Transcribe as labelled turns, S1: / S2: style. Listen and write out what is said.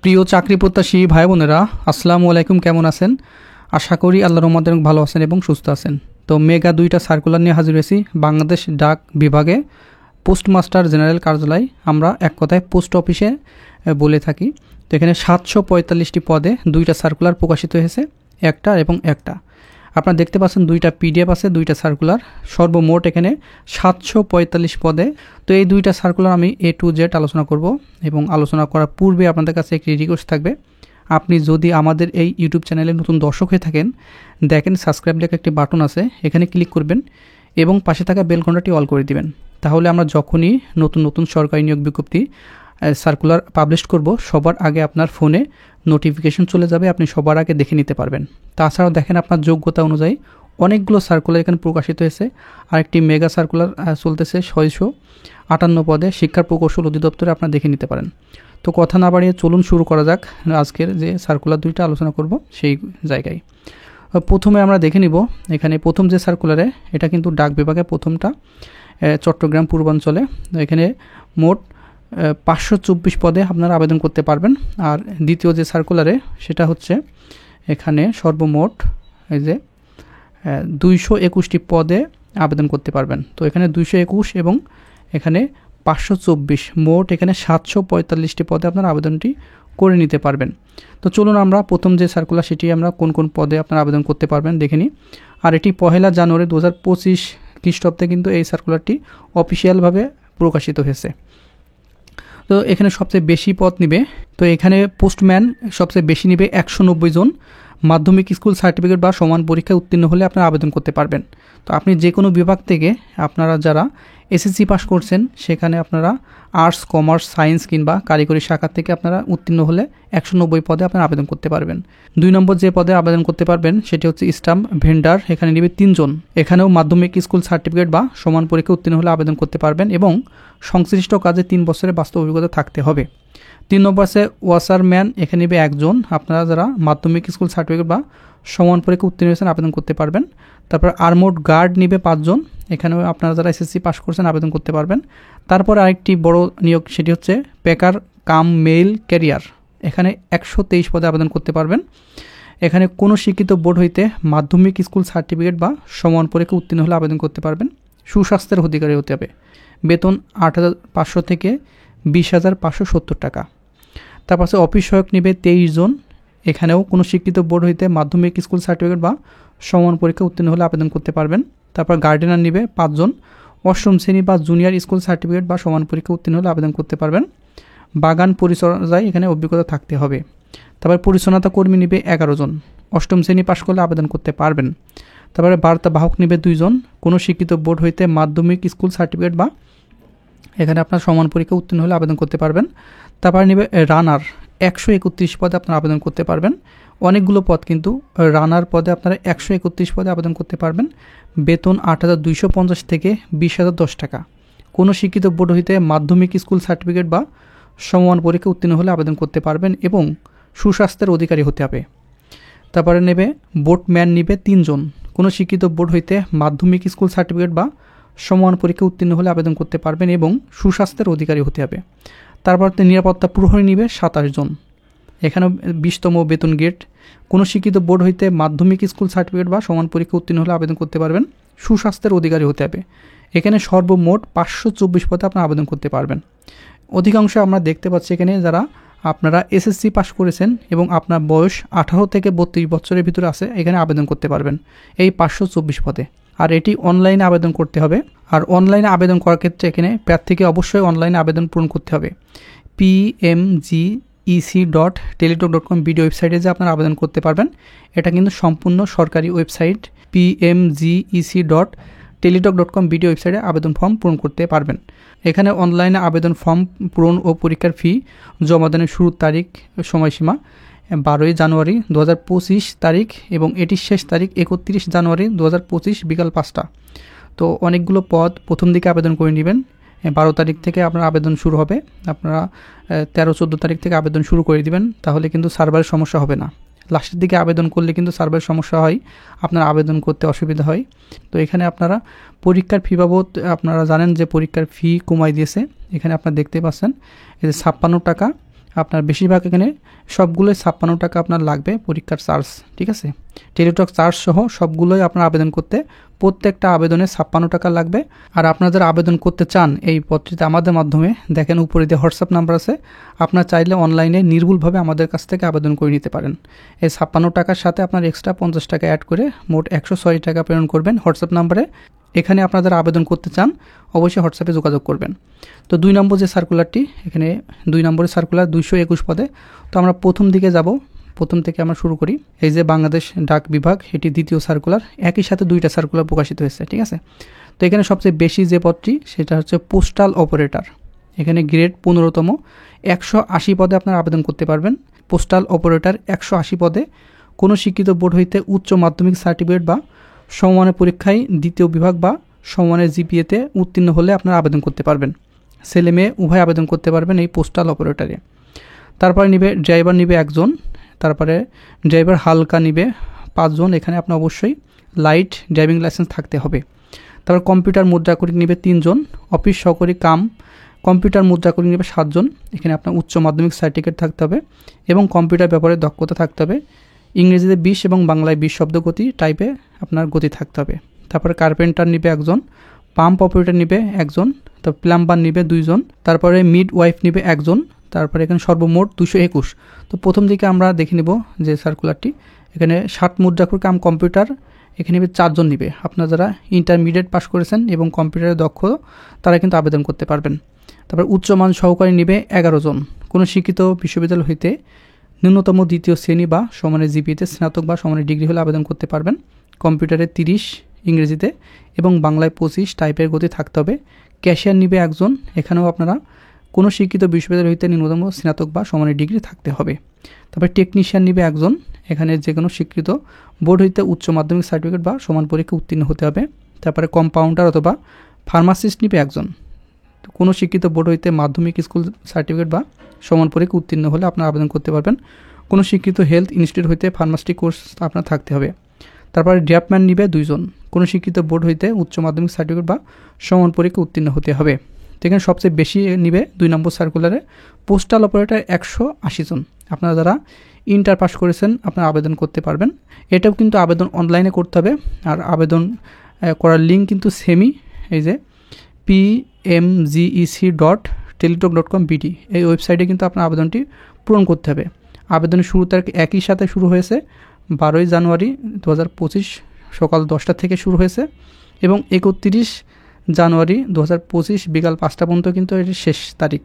S1: প্রিয় চাকরি প্রত্যাশী ভাই বোনেরা, আসসালামু আলাইকুম। কেমন আছেন? আশা করি আল্লাহর রহমতে ভালো আছেন এবং সুস্থ আছেন। তো মেগা 2টা সার্কুলার নিয়ে হাজির হয়েছি বাংলাদেশ ডাক বিভাগে পোস্টমাস্টার জেনারেল কার্যালয়, আমরা এক কথায় পোস্ট অফিসে বলে থাকি। তো এখানে 745টি পদে 2টা সার্কুলার প্রকাশিত হয়েছে, একটা এবং একটা। আপনারা দেখতে পাচ্ছেন 2টা পিডিএফ আছে, 2টা সার্কুলার, সর্বমোট এখানে 745 পদে। তো এই 2টা সার্কুলার আমি A to Z আলোচনা করব এবং আলোচনা করার পূর্বে আপনাদের কাছে একটি রিকোয়েস্ট থাকবে, আপনি যদি আমাদের এই ইউটিউব চ্যানেলে নতুন দর্শক হয়ে থাকেন, দেখেন সাবস্ক্রাইব লেখা একটি বাটন আছে, এখানে ক্লিক করবেন এবং পাশে থাকা বেল ঘন্টাটি অল করে দিবেন। তাহলে আমরা যখনই নতুন নতুন সরকারি নিয়োগ বিজ্ঞপ্তি সার্কুলার পাবলিশ করব, সবার আগে আপনার ফোনে নোটিফিকেশন চলে যাবে, আপনি সবার আগে দেখে নিতে পারবেন। তাছাড়াও দেখেন আপনার যোগ্যতা অনুযায়ী অনেকগুলো সার্কুলার এখানে প্রকাশিত হয়েছে। আরেকটি মেগা সার্কুলার চলতেছে 658 পদে শিক্ষা প্রকৌশল অধিদপ্তরে, আপনারা দেখে নিতে পারেন। তো কথা না বাড়িয়ে চলুন শুরু করা যাক আজকের যে সার্কুলার 2টা আলোচনা করব সেই জায়গায়। প্রথমে আমরা দেখে নিব এখানে প্রথম যে সার্কুলারে, এটা কিন্তু ডাক বিভাগে প্রথমটা, চট্টগ্রাম পূর্বাঞ্চলে। এখানে মোট 524 পদে আপনারা আবেদন করতে পারবেন। আর দ্বিতীয় যে সার্কুলারে, সেটা হচ্ছে এখানে সর্বমোট এই যে 221টি পদে আবেদন করতে পারবেন। তো এখানে 221 এবং এখানে 524, মোট এখানে 745টি পদে আপনারা আবেদনটি করে নিতে পারবেন। তো চলুন আমরা প্রথম যে সার্কুলার, সেটি আমরা কোন কোন পদে আপনারা আবেদন করতে পারবেন দেখে নিই। আর এটি 1 জানুয়ারি 2025 খ্রিস্টাব্দে কিন্তু এই সার্কুলারটি অফিসিয়ালভাবে প্রকাশিত হয়েছে। তো এখানে সবচেয়ে বেশি পদ নিবে, তো এখানে পোস্টম্যান সবচেয়ে বেশি নিবে 190 জন। মাধ্যমিক স্কুল সার্টিফিকেট বা সমান পরীক্ষায় উত্তীর্ণ হলে আপনারা আবেদন করতে পারবেন। তো আপনি যে কোনো বিভাগ থেকে, আপনারা যারা এসএসসি পাস করছেন, সেখানে আপনারা আর্টস, কমার্স, সায়েন্স কিংবা কারিগরি শাখা থেকে আপনারা উত্তীর্ণ হলে 190 পদে আপনারা আবেদন করতে পারবেন। 2 নম্বর যে পদে আবেদন করতে পারবেন সেটি হচ্ছে স্টাম্প ভেন্ডার, এখানে নেবে 3 জন। এখানেও মাধ্যমিক স্কুল সার্টিফিকেট বা সমান পরীক্ষায় উত্তীর্ণ হলে আবেদন করতে পারবেন এবং সংশ্লিষ্ট কাজে 3 বছরের বাস্তব অভিজ্ঞতা থাকতে হবে। 3 নম্বর আছে ওয়াসারম্যান, এখানে নেবে 1 জন। আপনারা যারা মাধ্যমিক স্কুল সার্টিফিকেট বা সমান পরীক্ষা উত্তীর্ণ হয়েছেন আবেদন করতে পারবেন। তারপর আর্মড গার্ড নিবে 5 জন, এখানেও আপনারা যারা এসএসসি পাস করছেন আবেদন করতে পারবেন। তারপর আরেকটি বড় নিয়োগ, সেটি হচ্ছে পেকার কাম মেইল ক্যারিয়ার, এখানে 123 পদে আবেদন করতে পারবেন। এখানে কোনো শিক্ষিত বোর্ড হইতে মাধ্যমিক স্কুল সার্টিফিকেট বা সমান পরীক্ষা উত্তীর্ণ হলে আবেদন করতে পারবেন। সুস্বাস্থ্যের অধিকারী হতে হবে। বেতন 8,500 থেকে 20,570 টাকা। তারপর আছে অফিস সহায়ক নিবে 23 জন, এখানেও কোনো শিক্ষিত বোর্ড হইতে মাধ্যমিক স্কুল সার্টিফিকেট বা সমান পরীক্ষা উত্তীর্ণ হলে আবেদন করতে পারবেন। তারপর গার্ডেনার নিবে 5 জন, অষ্টম শ্রেণী বা জুনিয়র স্কুল সার্টিফিকেট বা সমান পরীক্ষা উত্তীর্ণ হলে আবেদন করতে পারবেন। বাগান পরিচর্যায় এখানে অভিজ্ঞতা থাকতে হবে। তারপর পরিচ্ছন্নতা কর্মী নিবে 11 জন, অষ্টম শ্রেণী পাশ করলে আবেদন করতে পারবেন। তারপরে বার্তা বাহক নিবে 2 জন, কোনো শিক্ষিত বোর্ড হইতে মাধ্যমিক স্কুল সার্টিফিকেট বা এখানে আপনার সমান পরীক্ষা উত্তীর্ণ হলে আবেদন করতে পারবেন। তারপর নিবে রানার, 131 পদে আপনারা আবেদন করতে পারবেন। অনেকগুলো পদ, কিন্তু রানার পদে আপনারা 131 পদে আবেদন করতে পারবেন। বেতন 8,250 থেকে 20,010 টাকা। কোনো শিক্ষিত বোর্ড হইতে মাধ্যমিক স্কুল সার্টিফিকেট বা সমান পরীক্ষা উত্তীর্ণ হলে আবেদন করতে পারবেন এবং সুস্বাস্থ্যের অধিকারী হতে হবে। তারপরে নেবে বোটম্যান নিবে 3 জন, কোনো শিক্ষিত বোর্ড হইতে মাধ্যমিক স্কুল সার্টিফিকেট বা সমান পরীক্ষা উত্তীর্ণ হলে আবেদন করতে পারবেন এবং সুস্বাস্থ্যের অধিকারী হতে হবে। তারপর নিরাপত্তা প্রহরী নিবে 27 জন, এখানেও 20তম বেতন গ্রেড। কোনো শিক্ষিত বোর্ড হইতে মাধ্যমিক স্কুল সার্টিফিকেট বা সমান পরীক্ষা উত্তীর্ণ হলে আবেদন করতে পারবেন। সুস্বাস্থ্যের অধিকারী হতে হবে। এখানে সর্বমোট 524 পদে আপনারা আবেদন করতে পারবেন। অধিকাংশ আমরা দেখতে পাচ্ছি এখানে যারা আপনারা এসএসসি পাস করেছেন এবং আপনার বয়স 18 থেকে 32 বছরের ভিতরে আছে, এখানে আবেদন করতে পারবেন এই 524 পদে। আর এটি অনলাইনে আবেদন করতে হবে। আর অনলাইনে আবেদন করার ক্ষেত্রে এখানে প্রার্থীকে অবশ্যই অনলাইনে আবেদন পূরণ করতে হবে। pmgec.teletalk.com ভিডিও ওয়েবসাইটে যে আপনারা আবেদন করতে পারবেন, এটা কিন্তু সম্পূর্ণ সরকারি ওয়েবসাইট। pmgec.teletalk.com ভিডিও ওয়েবসাইটে আবেদন ফর্ম পূরণ করতে পারবেন। এখানে অনলাইনে আবেদন ফর্ম পূরণ ও পরীক্ষার ফি জমাদানের শুরুর তারিখ, সময়সীমা 12 জানুয়ারি 2025 তারিখ এবং এটির শেষ তারিখ 31 জানুয়ারি 2025 বিকাল 5টা। তো অনেকগুলো পদ প্রথম দিকে আবেদন করে নেবেন। 12 তারিখ থেকে আপনার আবেদন শুরু হবে, আপনারা 13-14 তারিখ থেকে আবেদন শুরু করে দিবেন, তাহলে কিন্তু সার্ভারের সমস্যা হবে না। লাস্টের দিকে আবেদন করলে কিন্তু সার্ভারের সমস্যা হয়, আপনার আবেদন করতে অসুবিধা হয়। তো এখানে আপনারা পরীক্ষার ফি বাবদ আপনারা জানেন যে পরীক্ষার ফি কমাই দিয়েছে, এখানে আপনারা দেখতে পাচ্ছেন এই যে 56 টাকা আপনার বেশিরভাগ এখানে সবগুলোই 56 টাকা আপনার লাগবে পরীক্ষার চার্জ, ঠিক আছে। টেলিটক চার্জ সহ সবগুলোই আপনার আবেদন করতে প্রত্যেকটা আবেদনে 56 টাকা লাগবে। আর আপনারা যারা আবেদন করতে চান এই পত্রিতে আমাদের মাধ্যমে, দেখেন উপরে দিয়ে হোয়াটসঅ্যাপ নাম্বার আছে, আপনার চাইলে অনলাইনে নির্ভুলভাবে আমাদের কাছ থেকে আবেদন করে নিতে পারেন। এই 56 টাকার সাথে আপনার এক্সট্রা 50 টাকা অ্যাড করে মোট 106 টাকা প্রেরণ করবেন হোয়াটসঅ্যাপ নাম্বারে। এখানে আপনারা যারা আবেদন করতে চান অবশ্যই হোয়াটসঅ্যাপে যোগাযোগ করবেন। তো 2 নম্বর যে সার্কুলারটি, এখানে 2 নম্বরের সার্কুলার 221 পদে। তো আমরা প্রথম দিকে যাব, প্রথম থেকে আমরা শুরু করি। এই যে বাংলাদেশ ডাক বিভাগ, এটি দ্বিতীয় সার্কুলার, একই সাথে 2টা সার্কুলার প্রকাশিত হয়েছে, ঠিক আছে। তো এখানে সবচেয়ে বেশি যে পদটি সেটা হচ্ছে পোস্টাল অপারেটর। এখানে গ্রেড 15তম, 180 পদে আপনারা আবেদন করতে পারবেন। পোস্টাল অপারেটর 180 পদে কোনো শিক্ষিত বোর্ড হইতে উচ্চ মাধ্যমিক সার্টিফিকেট বা সমমানের পরীক্ষায় দ্বিতীয় বিভাগ বা সমমানের জিপিএতে উত্তীর্ণ হলে আপনারা আবেদন করতে পারবেন। ছেলে মেয়ে উভয় আবেদন করতে পারবেন এই পোস্টাল অপারেটরে। তারপরে নিবে ড্রাইভার নিবে 1 জন, তারপরে ড্রাইভার হালকা নিবে 5 জন। এখানে আপনার অবশ্যই লাইট ড্রাইভিং লাইসেন্স থাকতে হবে। তারপর কম্পিউটার মুদ্রাকরী নিবে 3 জন, অফিস সহকারী কাম কম্পিউটার মুদ্রাকরী নিবে 7 জন। এখানে আপনার উচ্চ মাধ্যমিক সার্টিফিকেট থাকতে হবে এবং কম্পিউটার ব্যাপারে দক্ষতা থাকতে হবে। ইংরেজিতে 20 এবং বাংলায় 20 শব্দ গতি, টাইপে আপনার গতি থাকতে হবে। তারপরে কার্পেন্টার নিবে 1 জন, পাম্প অপারেটর নিবে 1 জন, তো প্লাম্বার নিবে 2 জন, তারপরে মিড ওয়াইফ নিবে 1 জন। তারপরে এখানে সর্বমোট 221। তো প্রথম দিকে আমরা দেখে নিব যে সার্কুলারটি, এখানে 60 মুদ্রাকরী কাম কম্পিউটার, এখানে 4 জন নিবে। আপনারা যারা ইন্টারমিডিয়েট পাস করেছেন এবং কম্পিউটারে দক্ষ তারা কিন্তু আবেদন করতে পারবেন। তারপর উচ্চমান সহকারী নিবে 11 জন। কোনো শিক্ষিত বিশ্ববিদ্যালয় হইতে ন্যূনতম দ্বিতীয় শ্রেণী বা সমানের জিপিএতে স্নাতক বা সমানের ডিগ্রি হলে আবেদন করতে পারবেন। কম্পিউটারে 30, ইংরেজিতে এবং বাংলায় 25, টাইপের গতি থাকতে হবে। ক্যাশিয়ার নিবে 1 জন। এখানেও আপনারা কোনো শিক্ষিত বিশ্ববিদ্যালয় হইতে ন্যূনতম স্নাতক বা সমানের ডিগ্রি থাকতে হবে। তারপরে টেকনিশিয়ান নিবে 1 জন। এখানে যে কোনো স্বীকৃত বোর্ড হইতে উচ্চ মাধ্যমিক সার্টিফিকেট বা সমান পরীক্ষা উত্তীর্ণ হতে হবে। তারপরে কম্পাউন্ডার অথবা ফার্মাসিস্ট নিবে 1 জন। কোনো শিক্ষিত বোর্ড হইতে মাধ্যমিক স্কুল সার্টিফিকেট বা সমান পরীক্ষা উত্তীর্ণ হলে আপনারা আবেদন করতে পারবেন। কোনো শিক্ষিত হেলথ ইনস্টিটিউট হইতে ফার্মাসিস্ট কোর্স আপনার থাকতে হবে। তারপরে ড্রাফটম্যান নিবে 2 জন। কোনো শিক্ষিত বোর্ড হইতে উচ্চ মাধ্যমিক সার্টিফিকেট বা সমান পরীক্ষা উত্তীর্ণ হতে হবে। তো এখানে সবচেয়ে বেশি নিবে 2 নম্বর সার্কুলারে পোস্টাল অপারেটর 180 জন। আপনারা যারা ইন্টার পাস করেছেন আপনারা আবেদন করতে পারবেন। এটাও কিন্তু আবেদন অনলাইনে করতে হবে। আর আবেদন করার লিঙ্ক কিন্তু সেমই, এই যে pmgec.teletalk.com/bd এই ওয়েবসাইটে কিন্তু আপনার আবেদনটি পূরণ করতে হবে। আবেদনের শুরু তারিখ একই সাথে শুরু হয়েছে, 12 জানুয়ারি 2025 সকাল 10টা থেকে শুরু হয়েছে এবং 31 জানুয়ারি 2025 বিকাল 5টা পর্যন্ত কিন্তু এটি শেষ তারিখ।